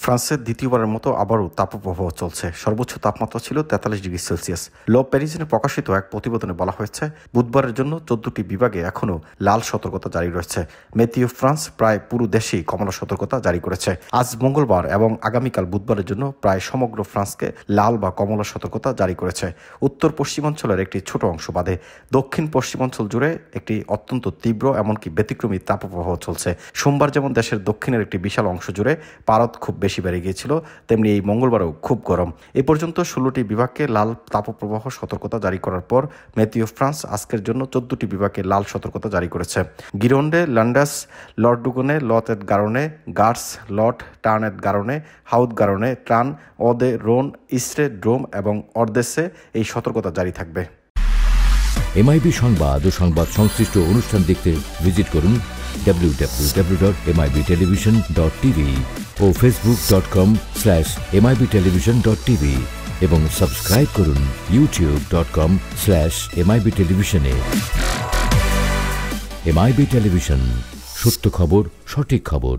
ফ্রান্সে দ্বিতীয়বারের মতো আবারও তাপপ্রবাহ চলছে। সর্বোচ্চ তাপমাত্রা ছিল 43 ডিগ্রি সেলসিয়াস। ল প্যারিজনে প্রকাশিত এক প্রতিবেদনে বলা হয়েছে, বুধবারের জন্য 14টি বিভাগে এখনও লাল সতর্কতা জারি রয়েছে। মেটিও ফ্রান্স প্রায় পুরো দেশেই কমলা সতর্কতা জারি করেছে। আজ মঙ্গলবার এবং আগামীকাল বুধবারের জন্য প্রায় সমগ্র ফ্রান্সকে লাল বা কমলা সতর্কতা জারি করেছে। উত্তর পশ্চিমাঞ্চলের একটি ছোট অংশ বাদে দক্ষিণ পশ্চিমাঞ্চল জুড়ে একটি অত্যন্ত তীব্র এমনকি ব্যতিক্রমী তাপপ্রবাহ চলছে। সোমবার যেমন দেশের দক্ষিণের একটি বিশাল অংশ জুড়ে পারদ খুব বেশি বেড়ে গিয়েছিল, তেমনি এই মঙ্গলবারও খুব গরম। এ পর্যন্ত 16টি বিভাগকে লাল তাপপ্রবাহ সতর্কতা জারি করার পর মেটিও ফ্রান্স আজকের জন্য 14টি বিভাগে লাল সতর্কতা জারি করেছে। গিরন্ডে, লান্ডাস, লর্ডুগনে, লত এট গারনে, গার্স, লট, টার্ন এট গারনে, হাউদ গারনে, ট্রান, অদে, রোন, ইস্ট্রে, ড্রোম এবং অর্দেসে এই সতর্কতা জারি থাকবে। এমআইবি সংবাদ ও সংবাদ সংশ্লিষ্ট অনুষ্ঠান দেখতে ভিজিট করুন www.mibtelevision.tv ও facebook.com/mibtelevision.tv এবং সাবস্ক্রাইব করুন youtube.com/mibtelevision এ। এমআইবি টেলিভিশন, সত্য খবর, সঠিক খবর।